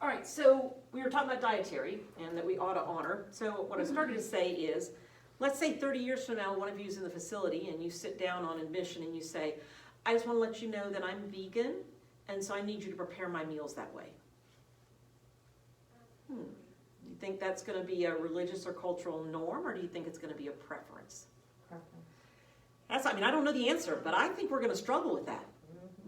All right, so we were talking about dietary and that we ought to honor. So what I started to say is, let's say 30 years from now, one of you is in the facility and you sit down on admission and you say, I just want to let you know that I'm vegan, and so I need you to prepare my meals that way. You think that's going to be a religious or cultural norm, or do you think it's going to be a preference? Preference. I don't know the answer, but I think we're going to struggle with that.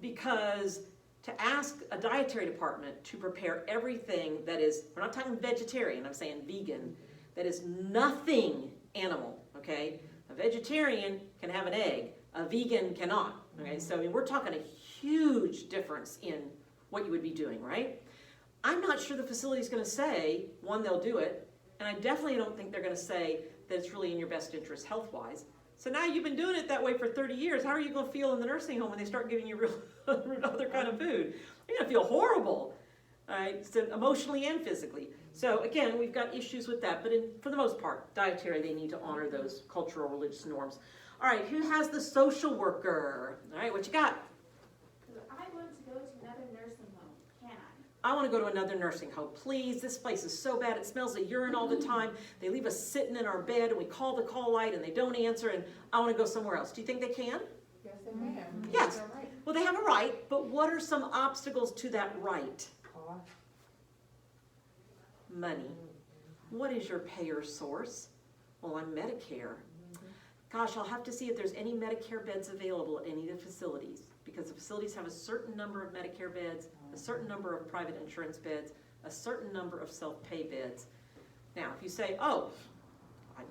Because to ask a dietary department to prepare everything that is, we're not talking vegetarian, I'm saying vegan, that is nothing animal, okay? A vegetarian can have an egg, a vegan cannot, okay? So we're talking a huge difference in what you would be doing, right? I'm not sure the facility's gonna say, one, they'll do it, and I definitely don't think they're gonna say that it's really in your best interest health-wise. So now you've been doing it that way for 30 years. How are you going to feel in the nursing home when they start giving you real other kind of food? You're going to feel horrible, right? So emotionally and physically. So again, we've got issues with that, but for the most part, dietary, they need to honor those cultural religious norms. All right, who has the social worker? All right, what you got? I want to go to another nursing home. Can I? I want to go to another nursing home. Please, this place is so bad. It smells of urine all the time. They leave us sitting in our bed and we call the call light and they don't answer, and I want to go somewhere else. Do you think they can? Yes, they can. Yes. Well, they have a right, but what are some obstacles to that right? Cost. Money. What is your payer source? Well, I'm Medicare. Gosh, I'll have to see if there's any Medicare beds available at any of the facilities, because the facilities have a certain number of Medicare beds, a certain number of private insurance beds, a certain number of self-pay beds. Now, if you say, oh,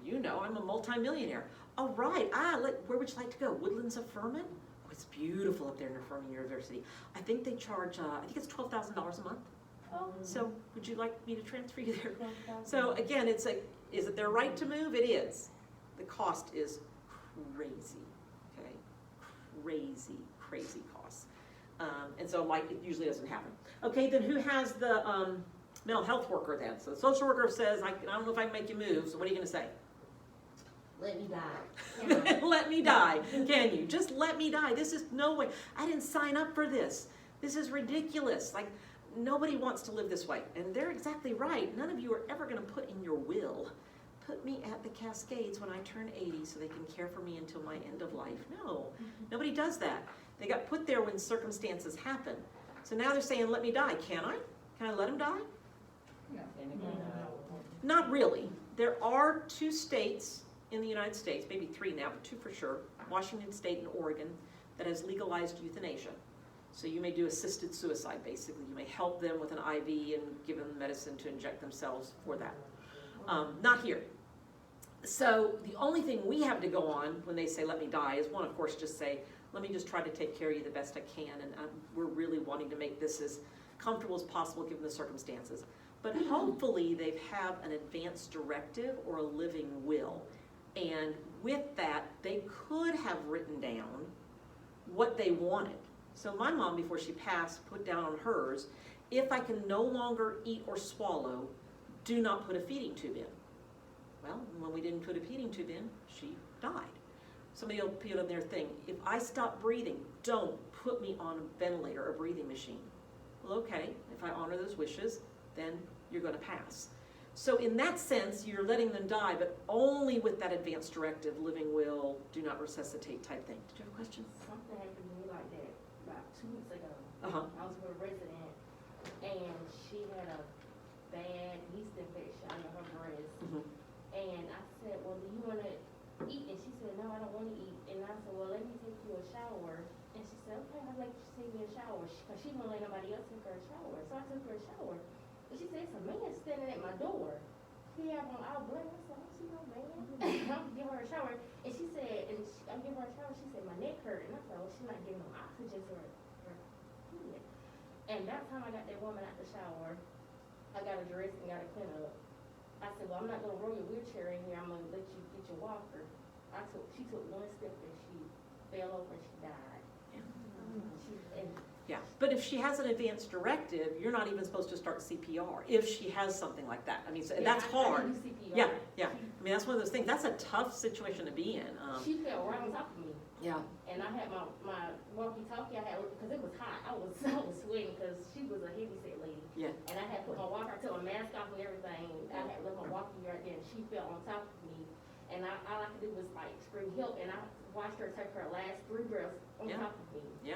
you know, I'm a multimillionaire. Oh, right, where would you like to go? Woodlands of Furman? Oh, it's beautiful up there near Furman University. I think they charge, I think it's $12,000 a month. Oh. So would you like me to transfer you there? So again, it's like, is it their right to move? It is. The cost is crazy, okay? Crazy costs. And so like it usually doesn't happen. Okay, then who has the mental health worker then? So the social worker says, I don't know if I can make you move, so what are you gonna say? Let me die. Let me die. Can you? Just let me die. This is no way. I didn't sign up for this. This is ridiculous. Like, nobody wants to live this way. And they're exactly right. None of you are ever going to put in your will, put me at the Cascades when I turn 80 so they can care for me until my end of life. No, nobody does that. They got put there when circumstances happen. So now they're saying, let me die. Can I? Can I let them die? No. Not really. There are 2 states in the United States, maybe 3 now, but 2 for sure, Washington State and Oregon, that has legalized euthanasia. So you may do assisted suicide, basically. You may help them with an IV and give them medicine to inject themselves for that. Not here. So the only thing we have to go on when they say, let me die, is one, of course, just say, let me just try to take care of you the best I can, and we're really wanting to make this as comfortable as possible given the circumstances. But hopefully they have an advance directive or a living will. And with that, they could have written down what they wanted. So my mom, before she passed, put down on hers, if I can no longer eat or swallow, do not put a feeding tube in. Well, when we didn't put a feeding tube in, she died. Somebody will put on their thing, if I stop breathing, don't put me on a ventilator or breathing machine. Well, okay, if I honor those wishes, then you're going to pass. So in that sense, you're letting them die, but only with that advance directive, living will, do not resuscitate type thing. Did you have a question? Something happened to me like that about 2 weeks ago. Uh-huh. I was with a resident, and she had a bad yeast infection under her breast. Mm-hmm. And I said, well, do you want to eat? And she said, no, I don't want to eat. And I said, well, let me take you a shower. And she said, okay, I'd like you to take me a shower. Because she won't let nobody else take her a shower. So I took her a shower. And she said, it's a man standing at my door. He had on our blood. I said, I don't see no man. I'm give her a shower. And she said, I'm giving her a shower. She said, my neck hurt. And I said, well, she's not giving no oxygen to her head. And that time I got that woman out the shower, I got her dressed and got her clean up. I said, well, I'm not going to roll your wheelchair in here. I'm going to let you get your walker. She took 1 step and she fell over and she died. Yeah, but if she has an advance directive, you're not even supposed to start CPR if she has something like that. I mean, so that's hard. I do CPR. Yeah. I mean, that's one of those things. That's a tough situation to be in. She fell right on top of me. Yeah. And I had my walkie-talkie. I had because it was hot. I was sweating because she was a heavy set lady. Yeah. And I had put my walker, I took my mask off and everything. I had left my walker right there, and she fell on top of me. And all I could do was like scream help, and I watched her take her last 3 breaths on Yeah. top of me. Yeah.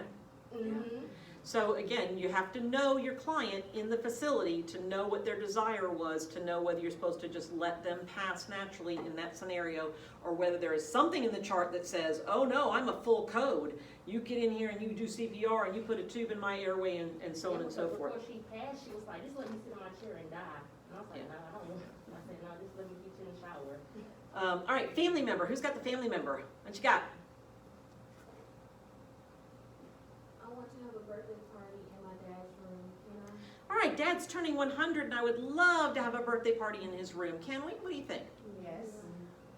Mm-hmm. So again, you have to know your client in the facility to know what their desire was, to know whether you're supposed to just let them pass naturally in that scenario, or whether there is something in the chart that says, oh no, I'm a full code. You get in here and you do CPR and you put a tube in my airway and so on and so forth. Before she passed, she was like, just let me sit in my chair and die. And I was like, Yeah. no, I don't want. I said, no, just let me get you in the shower. All right, family member. Who's got the family member? What you got? I want to have a birthday party in my dad's room, can I? All right, Dad's turning 100 and I would love to have a birthday party in his room. Can we? What do you think? Yes.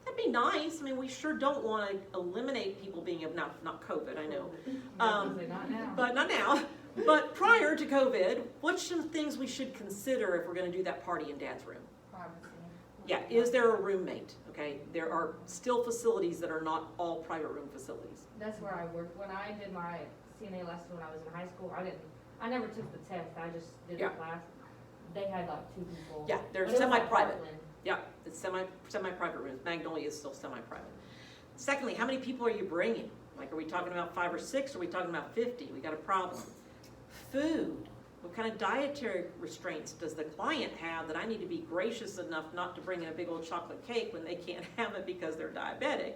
That'd be nice. I mean, we sure don't want to eliminate people being of, not COVID, I know. Not now. But not now. But prior to COVID, what's some things we should consider if we're going to do that party in Dad's room? Privacy. Yeah, is there a roommate? Okay, there are still facilities that are not all private room facilities. That's where I worked. When I did my CNA lesson when I was in high school, I never took the test. I just did Yeah. the class. They had like 2 people. Yeah, they're But it was like semi-private. Parkland. Yeah, it's semi-private rooms. Magnolia is still semi-private. Secondly, how many people are you bringing? Like, are we talking about 5 or 6? Or are we talking about 50? We got a problem. Food. What kind of dietary restraints does the client have that I need to be gracious enough not to bring in a big old chocolate cake when they can't have it because they're diabetic?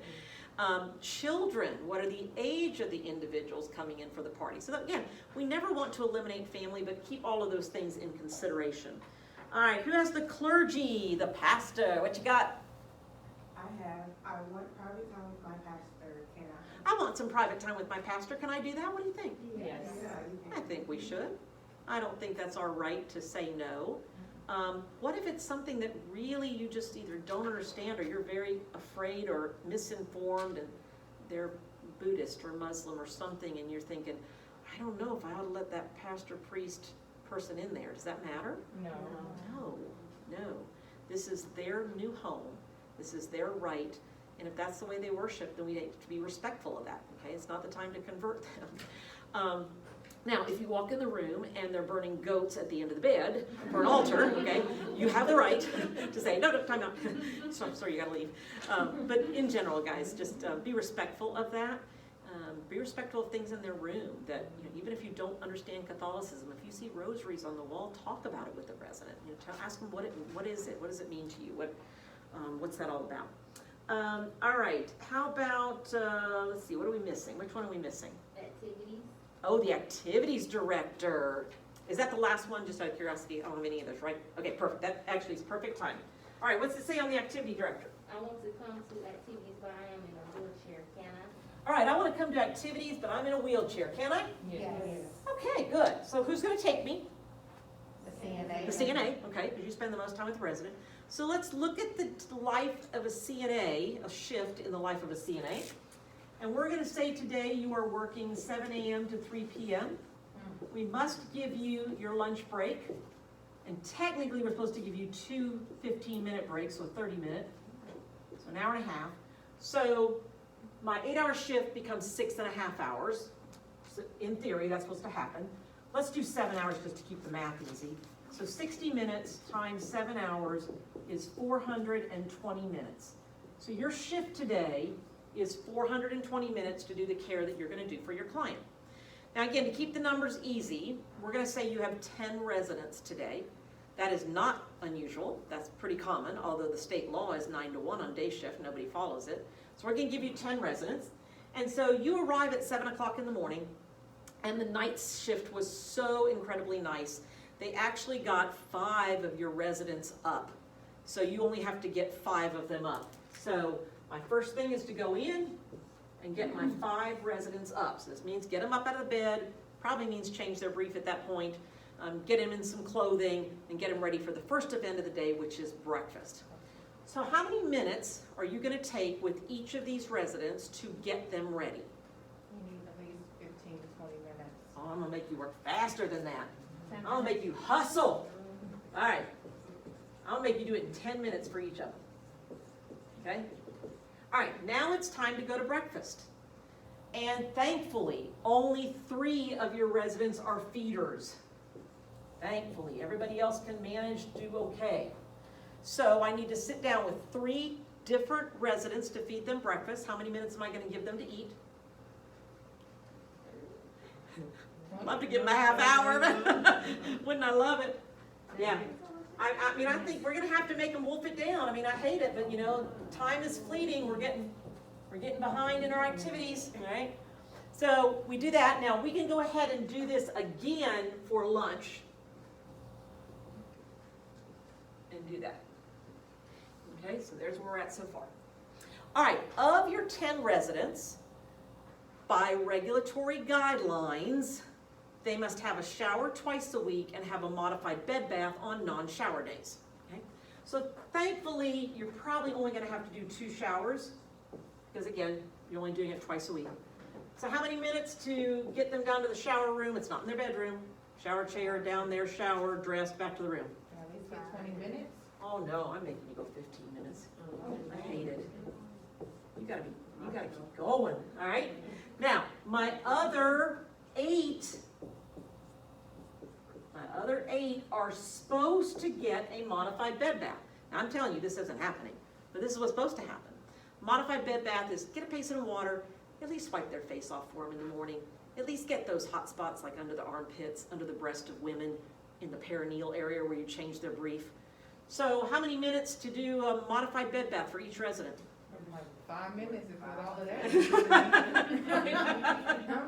Children, what are the age of the individuals coming in for the party? So that, again, we never want to eliminate family, but keep all of those things in consideration. All right, who has the clergy, the pastor? What you got? I want private time with my pastor, can I? I want some private time with my pastor. Can I do that? What do you think? Yes. Yeah, you I can. think we should. I don't think that's our right to say no. What if it's something that really you just either don't understand or you're very afraid or misinformed and they're Buddhist or Muslim or something and you're thinking, I don't know if I ought to let that pastor, priest person in there. Does that matter? No. No. This is their new home. This is their right. And if that's the way they worship, then we need to be respectful of that, okay? It's not the time to convert them. Now, if you walk in the room and they're burning goats at the end of the bed for an altar, okay, you have the right to say, no, time out. Sorry, you gotta leave. But in general, guys, just be respectful of that. Be respectful of things in their room that, you know, even if you don't understand Catholicism, if you see rosaries on the wall, talk about it with the resident. You know, ask them what is it? What does it mean to you? What's that all about? All right, how about, let's see, what are we missing? Which one are we missing? Activities. Oh, the activities director. Is that the last one, just out of curiosity? I don't have any of those, right? Okay, perfect. That actually is perfect timing. All right, what's it say on the activity director? I want to come to activities, but I am in a wheelchair. Can I? All right, I want to come to activities, but I'm in a wheelchair. Can I? Yes. Okay, good. So who's going to take me? The CNA. The CNA, okay, because you spend the most time with the resident. So let's look at the life of a CNA, a shift in the life of a CNA. And we're going to say today you are working 7 a.m. to 3 p.m. We must give you your lunch break. And technically we're supposed to give you 2 15-minute breaks, so 30 minutes. So an hour and a half. So my 8-hour shift becomes 6.5 hours. So in theory, that's supposed to happen. Let's do 7 hours just to keep the math easy. So 60 minutes times 7 hours is 420 minutes. So your shift today is 420 minutes to do the care that you're going to do for your client. Now again, to keep the numbers easy, we're going to say you have 10 residents today. That is not unusual. That's pretty common, although the state law is 9 to 1 on day shift. Nobody follows it. So we're going to give you 10 residents. And so you arrive at 7 o'clock in the morning, and the night shift was so incredibly nice. They actually got 5 of your residents up. So you only have to get 5 of them up. So my first thing is to go in and get my 5 residents up. So this means get them up out of the bed, probably means change their brief at that point, get them in some clothing, and get them ready for the first event of the day, which is breakfast. So how many minutes are you going to take with each of these residents to get them ready? You need at least 15 to 20 minutes. Oh, I'm going to make you work faster than that. I'm going to make you hustle. All right. I'll make you do it in 10 minutes for each of them. Okay? All right, now it's time to go to breakfast. And thankfully, only 3 of your residents are feeders. Thankfully, everybody else can manage to do okay. So I need to sit down with 3 different residents to feed them breakfast. How many minutes am I gonna give them to eat? Love to give them a half hour. Wouldn't I love it? Yeah. I mean, I think we're gonna have to make them wolf it down. I mean, I hate it, but you know, time is fleeting. We're getting behind in our activities, right? So we do that. Now we can go ahead and do this again for lunch. And do that. Okay, so there's where we're at so far. All right, of your 10 residents, by regulatory guidelines, they must have a shower twice a week and have a modified bed bath on non-shower days. Okay? So thankfully, you're probably only going to have to do 2 showers, because again, you're only doing it twice a week. So how many minutes to get them down to the shower room? It's not in their bedroom. Shower chair, down there, shower, dressed, back to the room. At least get 20 minutes. Oh no, I'm making you go 15 minutes. I hate it. You gotta keep going, all right? Now, my other 8 are supposed to get a modified bed bath. Now, I'm telling you, this isn't happening, but this is what's supposed to happen. Modified bed bath is get a basin of water, at least wipe their face off for them in the morning, at least get those hot spots like under the armpits, under the breast of women, in the perineal area where you change their brief. So how many minutes to do a modified bed bath for each resident? Like 5 minutes is not all of that. I'm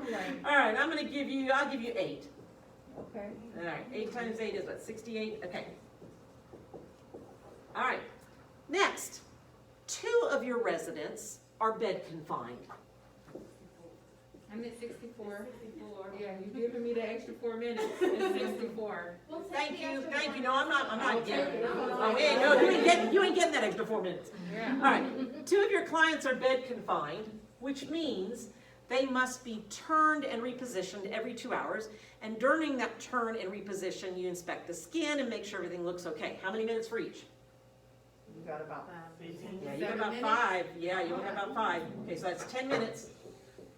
like, All right, I'll give you 8. okay. All right, 8 times 8 is what, 68? Okay. All right, next, 2 of your residents are bed confined. I'm at 64. Yeah, you're giving me the extra 4 minutes. It's 64. Thank you. No, I'm not getting it. Oh, you ain't getting that extra 4 minutes. Yeah. All right, 2 of your clients are bed confined, which means they must be turned and repositioned every 2 hours. And during that turn and reposition, you inspect the skin and make sure everything looks okay. How many minutes for each? You got about 15. Yeah, you have about 5. Yeah, you have about 5. Okay, so that's 10 minutes.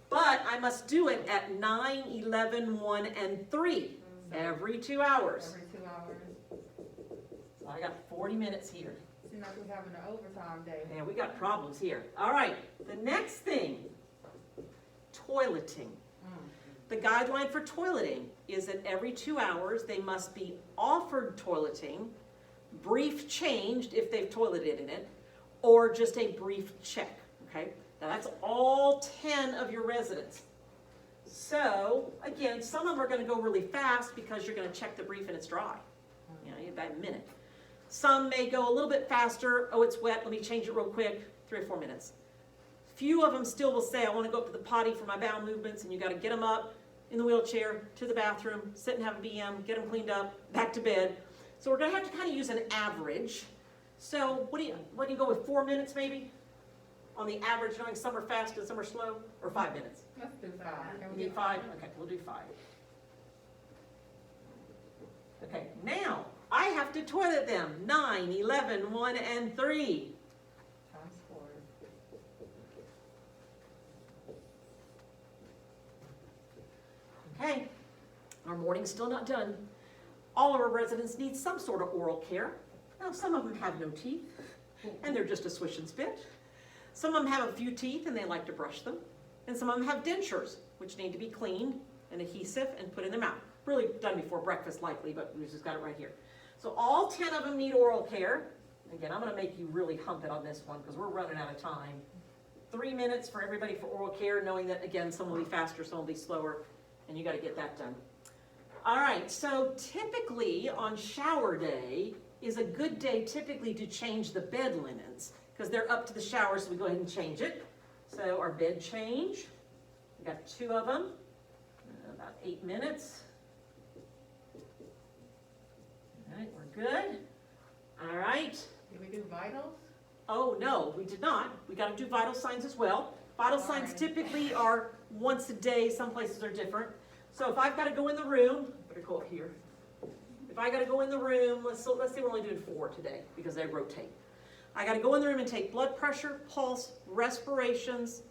But I must do it at 9, 11, 1, and 3 every 2 hours. Every 2 hours. So I got 40 minutes here. Seems like we're having an overtime day. Yeah, we got problems here. All right, the next thing, toileting. The guideline for toileting is that every 2 hours they must be offered toileting, brief changed if they've toileted in it, or just a brief check, okay? Now that's all 10 of your residents. So, again, some of them are gonna go really fast because you're gonna check the brief and it's dry. You know, you have about a minute. Some may go a little bit faster. Oh, it's wet, let me change it real quick, 3 or 4 minutes. Few of them still will say, I wanna go up to the potty for my bowel movements, and you gotta get them up in the wheelchair, to the bathroom, sit and have a BM, get them cleaned up, back to bed. So we're gonna have to kind of use an average. So what do you go with, 4 minutes maybe? On the average, knowing some are fast and some are slow, or 5 minutes? Let's do 5. Can You we need get 5? Okay, we'll do 5. Okay, now, I have to toilet them. 9, 11, 1, and 3. times 4? Okay, our morning's still not done. All of our residents need some sort of oral care. Now, some of them have no teeth, and they're just a swish and spit. Some of them have a few teeth, and they like to brush them. And some of them have dentures, which need to be cleaned and adhesive and put in their mouth. Really done before breakfast, likely, but we just got it right here. So all 10 of them need oral care. Again, I'm gonna make you really hump it on this one because we're running out of time. 3 minutes for everybody for oral care, knowing that, again, some will be faster, some will be slower, and you gotta get that done. All right, so typically on shower day is a good day typically to change the bed linens because they're up to the shower, so we go ahead and change it. So our bed change, we got 2 of them, about 8 minutes. All right, we're good. All right. Did we do vitals? Oh, no, we did not. We got to do vital signs as well. Vital signs typically are once a day. Some places are different. So if I've got to go in the room, better go up here. If I got to go in the room, let's say we're only doing 4 today because they rotate. I got to go in the room and take blood pressure, pulse, respirations,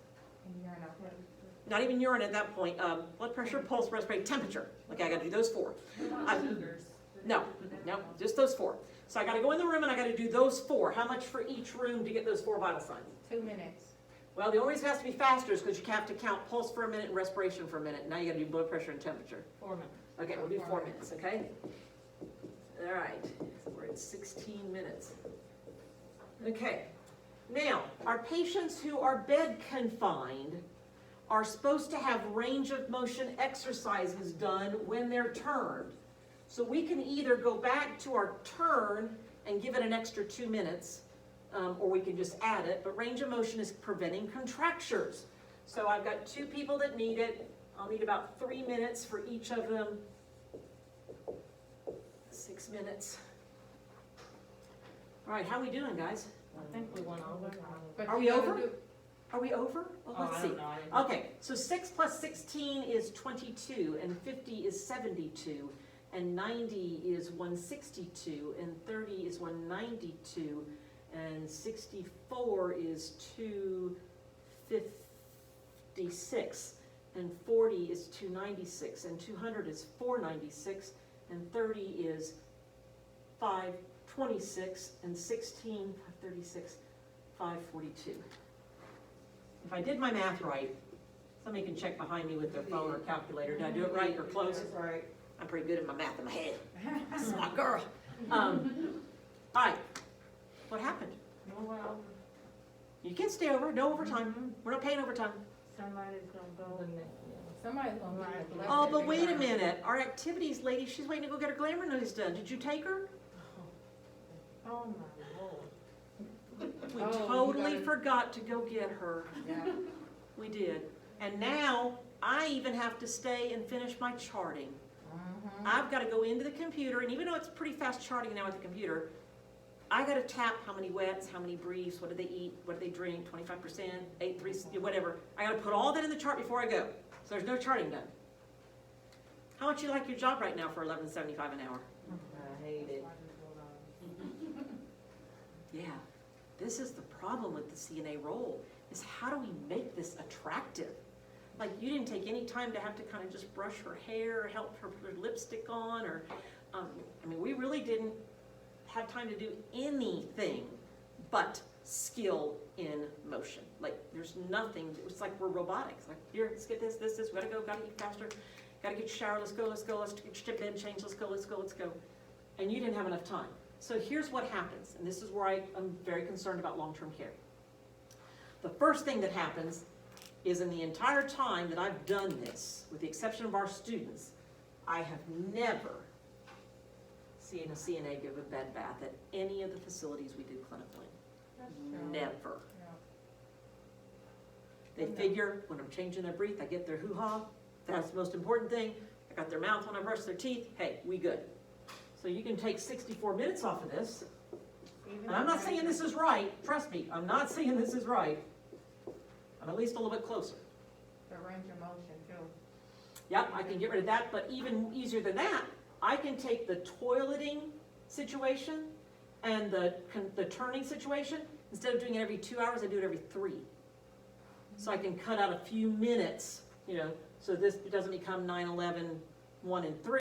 And urine output? not even urine at that point, blood pressure, pulse, respiration, temperature. Okay, I got to do those 4. No, just those 4. So I gotta go in the room and I gotta do those 4. How much for each room to get those 4 vital signs? 2 minutes. Well, the only reason it has to be faster is because you have to count pulse for a minute and respiration for a minute. Now you gotta do blood pressure and temperature. 4 minutes. Okay, we'll do 4 minutes, okay? All right, so we're at 16 minutes. Okay, now, our patients who are bed confined are supposed to have range of motion exercises done when they're turned. So we can either go back to our turn and give it an extra 2 minutes, or we can just add it, but range of motion is preventing contractures. So I've got 2 people that need it. I'll need about 3 minutes for each of them. 6 minutes. All right, how we doing, guys? I think we went over. But Are you we gotta over? do- Are we over? Well, let's see. I don't know. I didn't- Okay, so 6 plus 16 is 22, and 50 is 72, and 90 is 162, and 30 is 192, and 64 is 256, and 40 is 296, and 200 is 496, and 30 is 526, and 16, 536, 542. If I did my math right, somebody can check behind me with their phone or calculator. Did I do it right or close? That's right. I'm pretty good at my math in my head. Smart girl. All right, what happened? Well, You can stay over, no overtime. We're not paying overtime. somebody's gonna go in there. Somebody's gonna get neglected. Oh, but wait a minute. Our activities lady, she's waiting to go get her glamour nose done. Did you take her? Oh, my Lord. We Oh, you totally gotta- forgot to go get her. Yeah. We did. And now I even have to stay and finish my charting. I've got to go into the computer, and even though it's pretty fast charting now with the computer, I got to tap how many wets, how many briefs, what do they eat, what do they drink, 25%, 8, 3, whatever. I got to put all that in the chart before I go. So there's no charting done. How much you like your job right now for $11.75 an hour? I hate it. Yeah, this is the problem with the CNA role, is how do we make this attractive? Like, you didn't take any time to have to kind of just brush her hair, or help her put her lipstick on, or, I mean, we really didn't have time to do anything but skill in motion. Like, there's nothing, it's like we're robotics. Like, here, let's get this, we gotta go, gotta eat faster, gotta get your shower, let's go, let's get your bed changed, let's go. And you didn't have enough time. So here's what happens, and this is where I'm very concerned about long-term care. The first thing that happens is, in the entire time that I've done this, with the exception of our students, I have never seen a CNA give a bed bath at any of the facilities we do clinically. Never. They figure when I'm changing their breath, I get their hoo-ha. That's the most important thing. I got their mouth when I brush their teeth. Hey, we good. So you can take 64 minutes off of this. And I'm not saying this is right. Trust me, I'm not saying this is right. I'm at least a little bit closer. The range of motion too. Yep, I can get rid of that, but even easier than that, I can take the toileting situation and the turning situation, instead of doing it every 2 hours, I do it every 3. So I can cut out a few minutes, so this doesn't become 9, 11, 1, and 3.